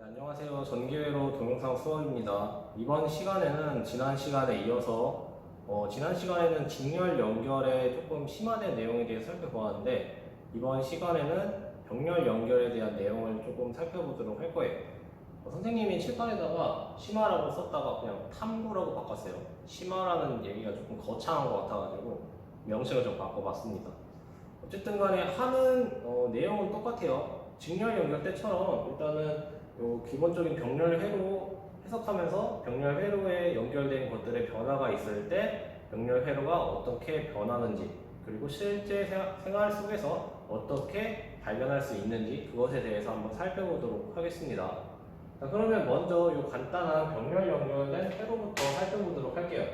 네, 안녕하세요. 전기회로 동영상 수업입니다. 이번 시간에는 지난 시간에 이어서 지난 시간에는 직렬 연결의 조금 심화된 내용에 대해 살펴보았는데 이번 시간에는 병렬 연결에 대한 내용을 조금 살펴보도록 할 거예요. 선생님이 칠판에다가 심화라고 썼다가 그냥 탐구라고 바꿨어요. 심화라는 얘기가 조금 거창한 것 같아가지고 명칭을 좀 바꿔봤습니다. 어쨌든 간에 하는 내용은 똑같아요. 직렬 연결 때처럼 일단은 요 기본적인 병렬 회로 해석하면서 병렬 회로에 연결된 것들의 변화가 있을 때 병렬 회로가 어떻게 변하는지 그리고 실제 생활 속에서 어떻게 발견할 수 있는지 그것에 대해서 한번 살펴보도록 하겠습니다. 자, 그러면 먼저 요 간단한 병렬 연결된 회로부터 살펴보도록 할게요.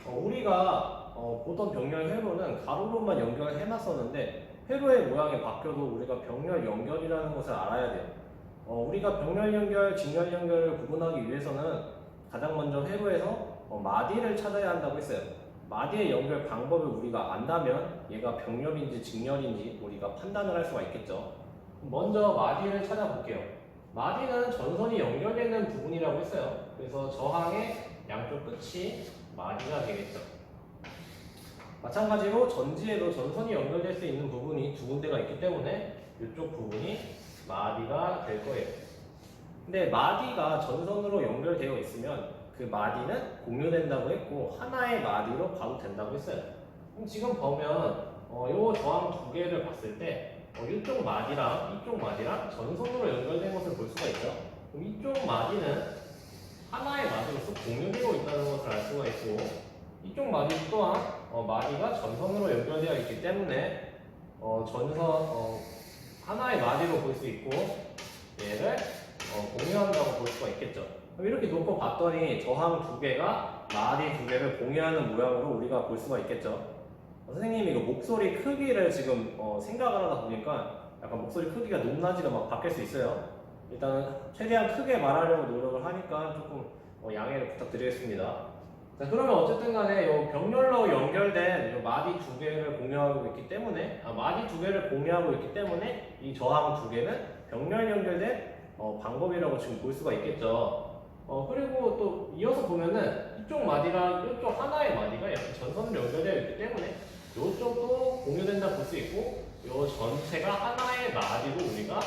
우리가 보던 병렬 회로는 가로로만 연결해 놨었는데 회로의 모양이 바뀌어도 우리가 병렬 연결이라는 것을 알아야 돼요. 우리가 병렬 연결, 직렬 연결을 구분하기 위해서는 가장 먼저 회로에서 마디를 찾아야 한다고 했어요. 마디의 연결 방법을 우리가 안다면 얘가 병렬인지 직렬인지 우리가 판단을 할 수가 있겠죠. 먼저 마디를 찾아볼게요. 마디는 전선이 연결되는 부분이라고 했어요. 그래서 저항의 양쪽 끝이 마디가 되겠죠. 마찬가지로 전지에도 전선이 연결될 수 있는 부분이 두 군데가 있기 때문에 이쪽 부분이 마디가 될 거예요. 근데 마디가 전선으로 연결되어 있으면 그 마디는 공유된다고 했고 하나의 마디로 봐도 된다고 했어요. 그럼 지금 보면 요 저항 두 개를 봤을 때 이쪽 마디랑 이쪽 마디랑 전선으로 연결된 것을 볼 수가 있죠. 그럼 이쪽 마디는 하나의 마디로서 공유되고 있다는 것을 알 수가 있고 이쪽 마디 또한 마디가 전선으로 연결되어 있기 때문에 하나의 마디로 볼 수 있고 얘를 공유한다고 볼 수가 있겠죠. 그럼 이렇게 놓고 봤더니 저항 두 개가 마디 두 개를 공유하는 모양으로 우리가 볼 수가 있겠죠. 선생님이 이거 목소리 크기를 지금 생각을 하다 보니까 약간 목소리 크기가 높낮이가 막 바뀔 수 있어요. 일단은 최대한 크게 말하려고 노력을 하니까 조금 양해를 부탁드리겠습니다. 자, 그러면 어쨌든 간에 요 병렬로 연결된 요 마디 두 개를 공유하고 있기 때문에 마디 두 개를 공유하고 있기 때문에 이 저항 두 개는 병렬 연결된 방법이라고 지금 볼 수가 있겠죠. 그리고 또 이어서 보면은 이쪽 마디랑 이쪽 하나의 마디가 이렇게 전선으로 연결되어 있기 때문에 이쪽도 공유된다 볼 수 있고 요 전체가 하나의 마디로 우리가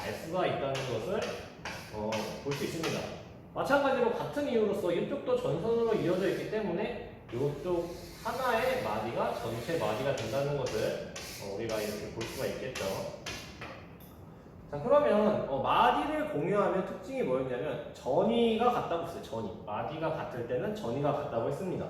알 수가 있다는 것을 볼 수 있습니다. 마찬가지로 같은 이유로서 이쪽도 전선으로 이어져 있기 때문에 이쪽 하나의 마디가 전체 마디가 된다는 것을 우리가 이렇게 볼 수가 있겠죠. 자, 그러면 마디를 공유하면 특징이 뭐였냐면 전위가 같다고 했어요. 전위. 마디가 같을 때는 전위가 같다고 했습니다.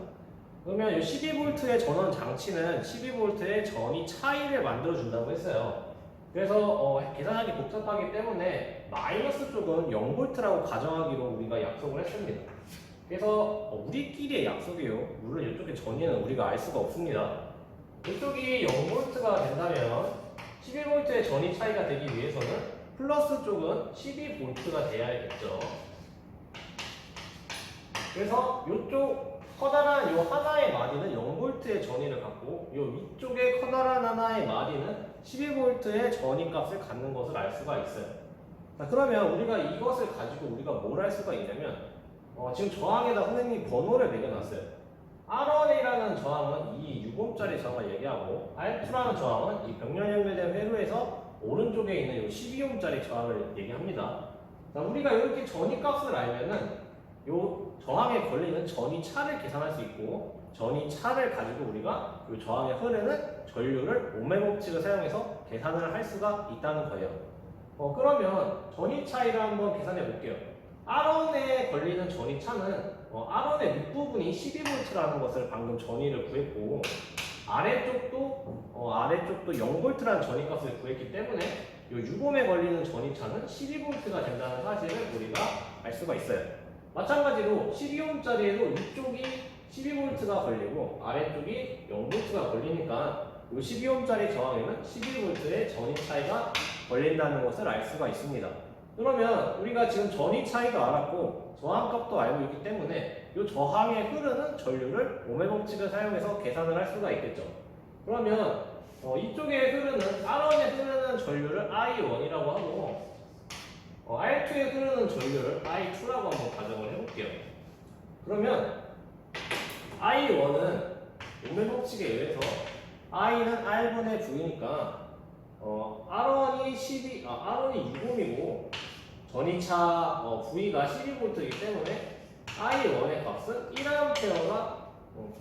그러면 이 12V의 전원 장치는 12V의 전위 차이를 만들어준다고 했어요. 그래서 계산하기 복잡하기 때문에 마이너스 쪽은 0V라고 가정하기로 우리가 약속을 했습니다. 그래서 우리끼리의 약속이에요. 물론 이쪽의 전위는 우리가 알 수가 없습니다. 이쪽이 0V가 된다면 12V의 전위 차이가 되기 위해서는 플러스 쪽은 12V가 돼야겠죠. 그래서 이쪽 커다란 이 하나의 마디는 0V의 전위를 갖고 이 위쪽에 커다란 하나의 마디는 12V의 전위 값을 갖는 것을 알 수가 있어요. 자, 그러면 우리가 이것을 가지고 우리가 뭘 할 수가 있냐면 지금 저항에다 선생님이 번호를 매겨놨어요. R1이라는 저항은 이 6옴짜리 저항을 얘기하고 R2라는 저항은 이 병렬 연결된 회로에서 오른쪽에 있는 이 12옴짜리 저항을 얘기합니다. 자, 우리가 이렇게 전위 값을 알면은 요 저항에 걸리는 전위 차를 계산할 수 있고 전위 차를 가지고 우리가 이 저항에 흐르는 전류를 오메 법칙을 사용해서 계산을 할 수가 있다는 거예요. 그러면 전위 차이를 한번 계산해 볼게요. R1에 걸리는 전위 차는 R1의 밑부분이 12V라는 것을 방금 전위를 구했고 아래쪽도 0V라는 전위 값을 구했기 때문에 이 6옴에 걸리는 전위 차는 12V가 된다는 사실을 우리가 알 수가 있어요. 마찬가지로 12옴짜리에도 이쪽이 12V가 걸리고 아래쪽이 0V가 걸리니까 이 12옴짜리 저항에는 12V의 전위 차이가 걸린다는 것을 알 수가 있습니다. 그러면 우리가 지금 전위 차이도 알았고 저항값도 알고 있기 때문에 이 저항에 흐르는 전류를 오메 법칙을 사용해서 계산을 할 수가 있겠죠. 그러면 이쪽에 흐르는 R1에 흐르는 전류를 I1이라고 하고 R2 I2에 흐르는 전류를 I2라고 한번 가정을 해볼게요. 그러면 I1은 오메 법칙에 의해서 I는 R분의 V니까 R1이 6옴이고 전이차 V가 12V이기 때문에 I1의 값은 1A가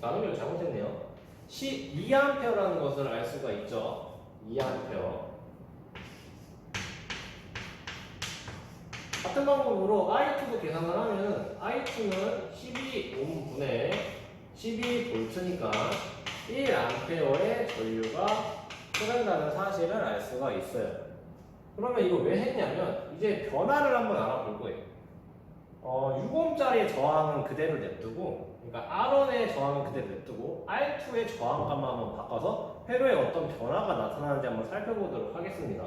나누기를 잘못했네요. 12A라는 것을 알 수가 있죠. 2A. 같은 방법으로 I2도 계산을 하면 I2는 12옴분의 12V니까 1A의 전류가 흐른다는 사실을 알 수가 있어요. 그러면 이거 왜 했냐면 이제 변화를 한번 알아볼 거예요. 6옴짜리 저항은 그대로 냅두고, 그러니까 R1의 저항은 그대로 냅두고 R2의 저항값만 한번 바꿔서 회로에 어떤 변화가 나타나는지 한번 살펴보도록 하겠습니다.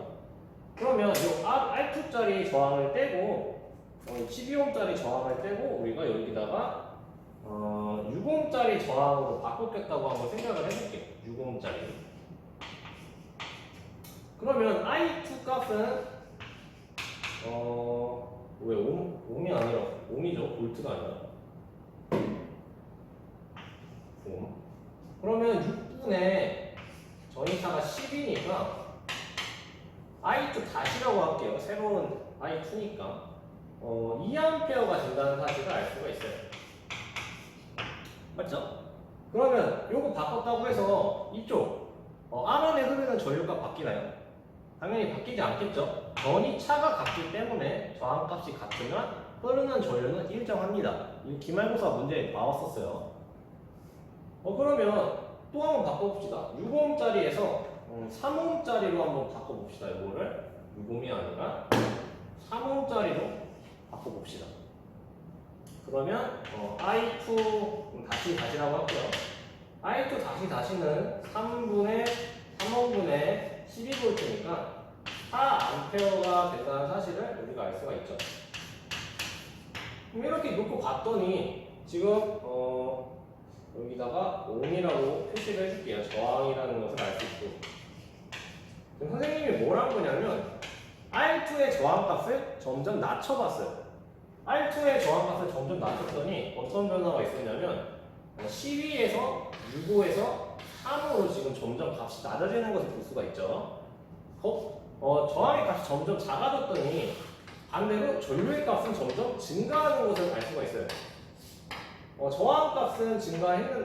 그러면 이 R2짜리 저항을 떼고 12옴짜리 저항을 떼고 우리가 여기다가 6옴짜리 저항으로 바꾸겠다고 한번 생각을 해볼게요. 6옴짜리. 그러면 I2 값은 왜 옴이 아니라 옴이죠? 볼트가 아니라 옴. 그러면 6분의 전이차가 10이니까 I2 다시라고 할게요. 새로운 I2니까 2A가 된다는 사실을 알 수가 있어요. 맞죠? 그러면 요거 바꿨다고 해서 이쪽 R1에 흐르는 전류값 바뀌나요? 당연히 바뀌지 않겠죠? 전이차가 같기 때문에 저항값이 같으면 흐르는 전류는 일정합니다. 이거 기말고사 문제에 나왔었어요. 그러면 또 한번 바꿔봅시다. 6옴짜리에서 3옴짜리로 한번 바꿔봅시다. 이거를 6옴이 아니라 3옴짜리로 바꿔봅시다. 그러면 I2 다시라고 할게요. I2 다시는 3옴분의 12V니까 4A가 된다는 사실을 우리가 알 수가 있죠. 그럼 이렇게 놓고 봤더니 지금 여기다가 옴이라고 표시를 해줄게요. 저항이라는 것을 알 수 있고. 지금 선생님이 뭘 한 거냐면 R2의 저항값을 점점 낮춰봤어요. R2의 저항값을 점점 낮췄더니 어떤 변화가 있었냐면 12에서 6호에서 3으로 지금 점점 값이 낮아지는 것을 볼 수가 있죠. 저항의 값이 점점 작아졌더니 반대로 전류의 값은 점점 증가하는 것을 알 수가 있어요. 저항 값은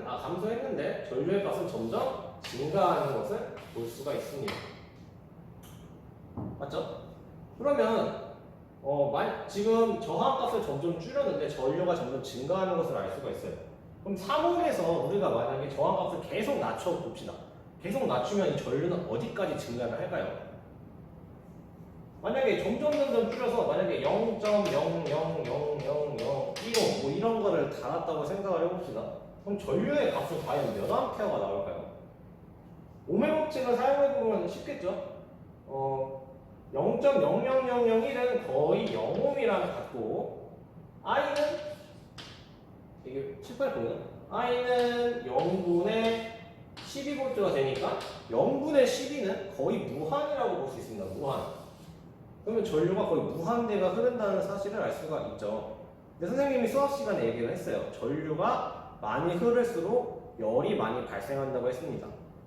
감소했는데 전류의 값은 점점 증가하는 것을 볼 수가 있습니다. 맞죠? 그러면 지금 저항 값을 점점 줄였는데 전류가 점점 증가하는 것을 알 수가 있어요. 그럼 3옴에서 우리가 만약에 저항 값을 계속 낮춰 봅시다. 계속 낮추면 이 전류는 어디까지 증가를 할까요? 만약에 점점 줄여서 만약에 0.0000010 뭐 이런 거를 달았다고 생각을 해봅시다. 그럼 전류의 값은 과연 몇 암페어가 나올까요? 오메 법칙을 사용해보면 쉽겠죠? 0.00001은 거의 0옴이랑 같고 I는 이게 7, 8 보면 I는 0분의 12V가 되니까 0분의 12는 거의 무한이라고 볼 수 있습니다. 무한. 그러면 전류가 거의 무한대가 흐른다는 사실을 알 수가 있죠. 근데 선생님이 수학 시간에 얘기를 했어요. 전류가 많이 흐를수록 열이 많이 발생한다고 했습니다.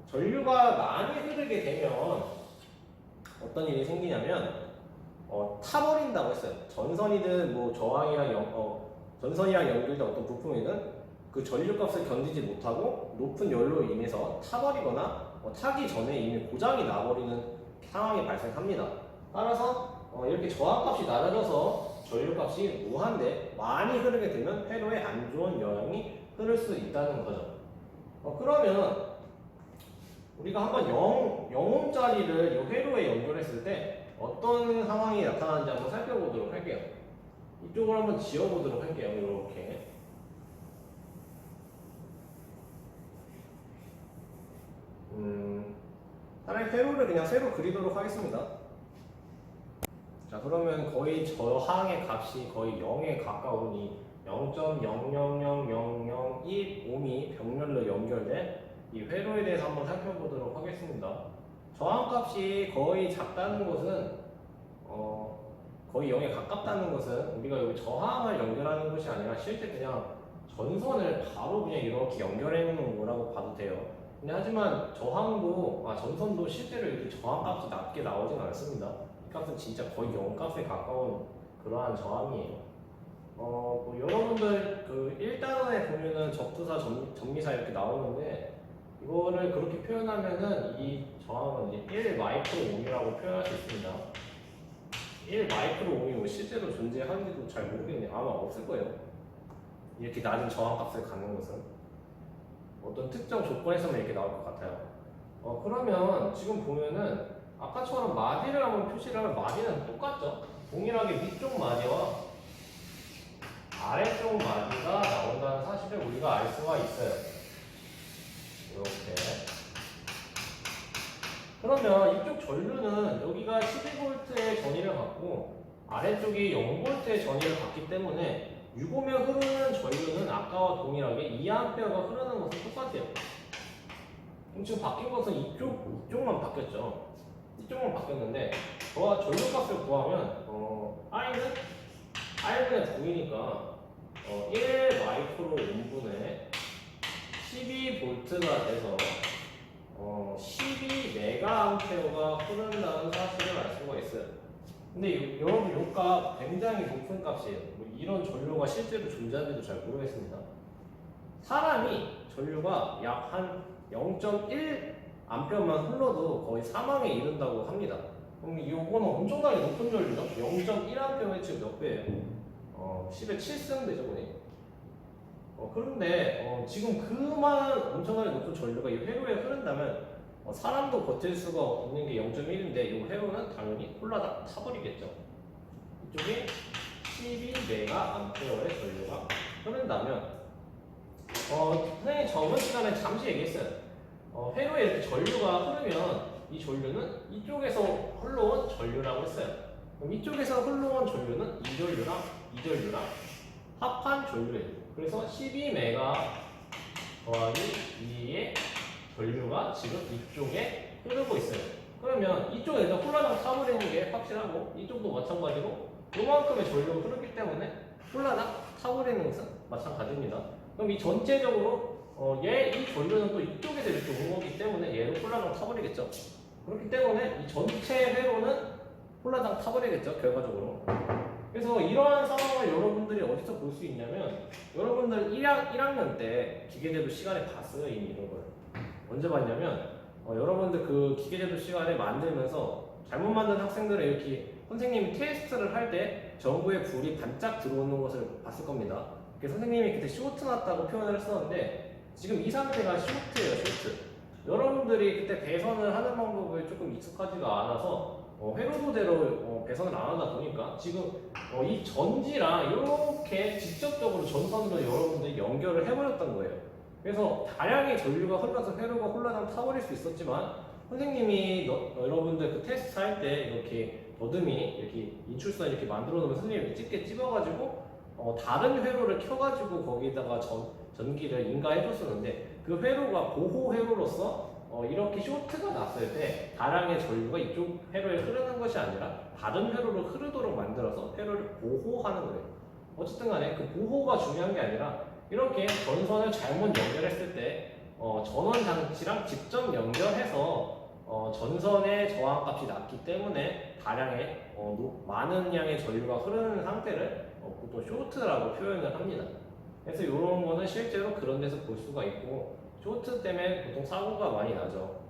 전류가 많이 흐르게 되면 어떤 일이 생기냐면 타버린다고 했어요. 전선이든 뭐 전선이랑 연결된 어떤 부품이든 그 전류값을 견디지 못하고 높은 열로 인해서 타버리거나 타기 전에 이미 고장이 나버리는 상황이 발생합니다. 따라서 이렇게 저항값이 낮아져서 전류값이 무한대 많이 흐르게 되면 회로에 안 좋은 영향이 흐를 수 있다는 거죠. 그러면 우리가 한번 0옴짜리를 이 회로에 연결했을 때 어떤 상황이 나타나는지 한번 살펴보도록 할게요. 이쪽을 한번 지워보도록 할게요. 이렇게. 차라리 회로를 그냥 새로 그리도록 하겠습니다. 자, 그러면 거의 저항의 값이 거의 0에 가까우니 0.000001옴이 병렬로 연결된 이 회로에 대해서 한번 살펴보도록 하겠습니다. 저항값이 거의 작다는 것은 거의 0에 가깝다는 것은 우리가 여기 저항을 연결하는 것이 아니라 실제 그냥 전선을 바로 그냥 이렇게 연결해 놓는 거라고 봐도 돼요. 근데 하지만 전선도 실제로 이렇게 저항 값이 낮게 나오진 않습니다. 이 값은 진짜 거의 0 값에 가까운 그러한 저항이에요. 뭐 여러분들 그 1단원에 보면은 적부사, 전미사 이렇게 나오는데 이거를 그렇게 표현하면은 이 저항은 이제 1 마이크로 옴이라고 표현할 수 있습니다. 1 마이크로 옴이 뭐 실제로 존재하는지도 잘 모르겠네요. 아마 없을 거예요. 이렇게 낮은 저항 값을 갖는 것은 어떤 특정 조건에서만 이렇게 나올 것 같아요. 그러면 지금 보면은 아까처럼 마디를 한번 표시를 하면 마디는 똑같죠? 동일하게 위쪽 마디와 아래쪽 마디가 나온다는 사실을 우리가 알 수가 있어요. 이렇게. 그러면 이쪽 전류는 여기가 12V의 전위를 갖고 아래쪽이 0V의 전위를 갖기 때문에 6오며 흐르는 전류는 아까와 동일하게 2A가 흐르는 것은 똑같아요. 그럼 지금 바뀐 것은 이쪽만 바뀌었죠. 이쪽만 바뀌었는데 저와 전류 값을 구하면 I는 9이니까 1 마이크로 옴분에 12V가 돼서 12메가암페어가 흐른다는 사실을 알 수가 있어요. 근데 여러분 이 값 굉장히 높은 값이에요. 뭐 이런 전류가 실제로 존재하는지도 잘 모르겠습니다. 사람이 전류가 약 한 0.1암페어만 흘러도 거의 사망에 이른다고 합니다. 그럼 이거는 엄청나게 높은 전류죠. 0.1암페어의 지금 몇 배예요? 10의 7승 되죠, 보니. 그런데 지금 그만 엄청나게 높은 전류가 이 회로에 흐른다면 사람도 버틸 수가 있는 게 0.1인데 이 회로는 당연히 홀라당 타버리겠죠. 이쪽에 12메가암페어의 전류가 흐른다면 선생님이 저번 시간에 잠시 얘기했어요. 회로에 이렇게 전류가 흐르면 이 전류는 이쪽에서 흘러온 전류라고 했어요. 그럼 이쪽에서 흘러온 전류는 이 전류랑 합한 전류예요. 그래서 12메가 더하기 2의 전류가 지금 이쪽에 흐르고 있어요. 그러면 이쪽에서 홀라당 타버리는 게 확실하고 이쪽도 마찬가지로 이만큼의 전류가 흐르기 때문에 홀라당 타버리는 것은 마찬가지입니다. 그럼 이 전체적으로 이 전류는 또 이쪽에서 이렇게 온 거기 때문에 얘도 홀라당 타버리겠죠. 그렇기 때문에 이 전체 회로는 홀라당 타버리겠죠, 결과적으로. 그래서 이러한 상황을 여러분들이 어디서 볼 수 있냐면 여러분들 1학년 때 기계제도 시간에 봤어요, 이미 이런 걸. 언제 봤냐면 여러분들 그 기계제도 시간에 만들면서 잘못 만든 학생들은 이렇게 선생님이 테스트를 할 때 전구에 불이 반짝 들어오는 것을 봤을 겁니다. 그래서 선생님이 그때 쇼트 났다고 표현을 했었는데 지금 이 상태가 쇼트예요, 쇼트. 여러분들이 그때 배선을 하는 방법을 조금 익숙하지가 않아서 회로도대로 배선을 안 하다 보니까 지금 이 전지랑 이렇게 직접적으로 전선으로 여러분들이 연결을 해버렸던 거예요. 그래서 다량의 전류가 흘러서 회로가 홀라당 타버릴 수 있었지만 선생님이 여러분들 그 테스트 할 때 이렇게 더듬이 이렇게 인출선 이렇게 만들어 놓으면 선생님이 집게 찝어가지고 다른 회로를 켜가지고 거기다가 전기를 인가해줬었는데 그 회로가 보호 회로로서 이렇게 쇼트가 났을 때 다량의 전류가 이쪽 회로에 흐르는 것이 아니라 다른 회로로 흐르도록 만들어서 회로를 보호하는 거예요. 어쨌든 간에 그 보호가 중요한 게 아니라 이렇게 전선을 잘못 연결했을 때 전원 장치랑 직접 연결해서 전선의 저항값이 낮기 때문에 다량의 많은 양의 전류가 흐르는 상태를 보통 쇼트라고 표현을 합니다. 그래서 이런 거는 실제로 그런 데서 볼 수가 있고 쇼트 때문에 보통 사고가 많이 나죠.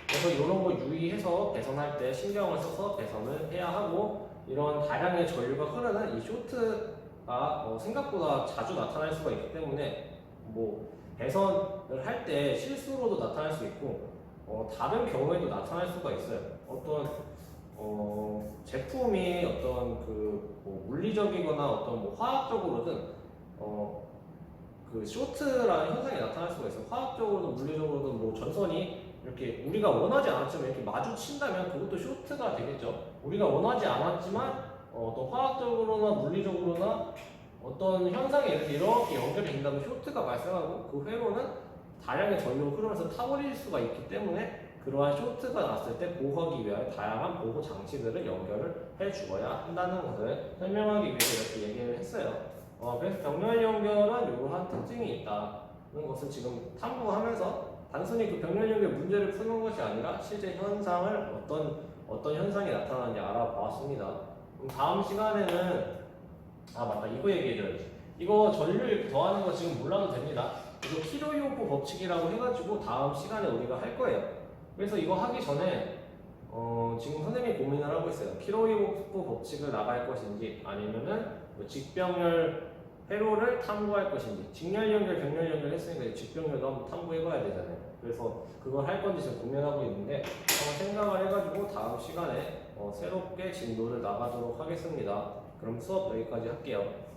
그래서 이런 거 유의해서 배선할 때 신경을 써서 배선을 해야 하고 이런 다량의 전류가 흐르는 이 쇼트가 생각보다 자주 나타날 수가 있기 때문에 뭐 배선을 할 때 실수로도 나타날 수 있고 다른 경우에도 나타날 수가 있어요. 어떤 제품이 어떤 뭐 물리적이거나 어떤 뭐 화학적으로든 그 쇼트라는 현상이 나타날 수가 있어요. 화학적으로든 물리적으로든 뭐 전선이 이렇게 우리가 원하지 않았지만 이렇게 마주친다면 그것도 쇼트가 되겠죠. 우리가 원하지 않았지만 어떤 화학적으로나 물리적으로나 어떤 현상이 이렇게 연결이 된다면 쇼트가 발생하고 그 회로는 다량의 전류가 흐르면서 타버릴 수가 있기 때문에 그러한 쇼트가 났을 때 보호하기 위한 다양한 보호 장치들을 연결을 해 주어야 한다는 것을 설명하기 위해서 이렇게 얘기를 했어요. 그래서 병렬 연결은 이러한 특징이 있다는 것을 지금 탐구하면서 단순히 그 병렬 연결 문제를 푸는 것이 아니라 실제 현상을 어떤 현상이 나타나는지 알아보았습니다. 다음 시간에는 맞다, 이거 얘기해줘야지. 이거 전류 이렇게 더하는 거 지금 몰라도 됩니다. 이거 키로이오프 법칙이라고 해가지고 다음 시간에 우리가 할 거예요. 그래서 이거 하기 전에 지금 선생님이 고민을 하고 있어요. 키로이오프 법칙을 나갈 것인지 아니면은 뭐 직병렬 회로를 탐구할 것인지. 직렬 연결, 병렬 연결 했으니까 직병렬도 한번 탐구해봐야 되잖아요. 그래서 그걸 할 건지 지금 고민하고 있는데 한번 생각을 해가지고 다음 시간에 새롭게 진도를 나가도록 하겠습니다. 그럼 수업 여기까지 할게요.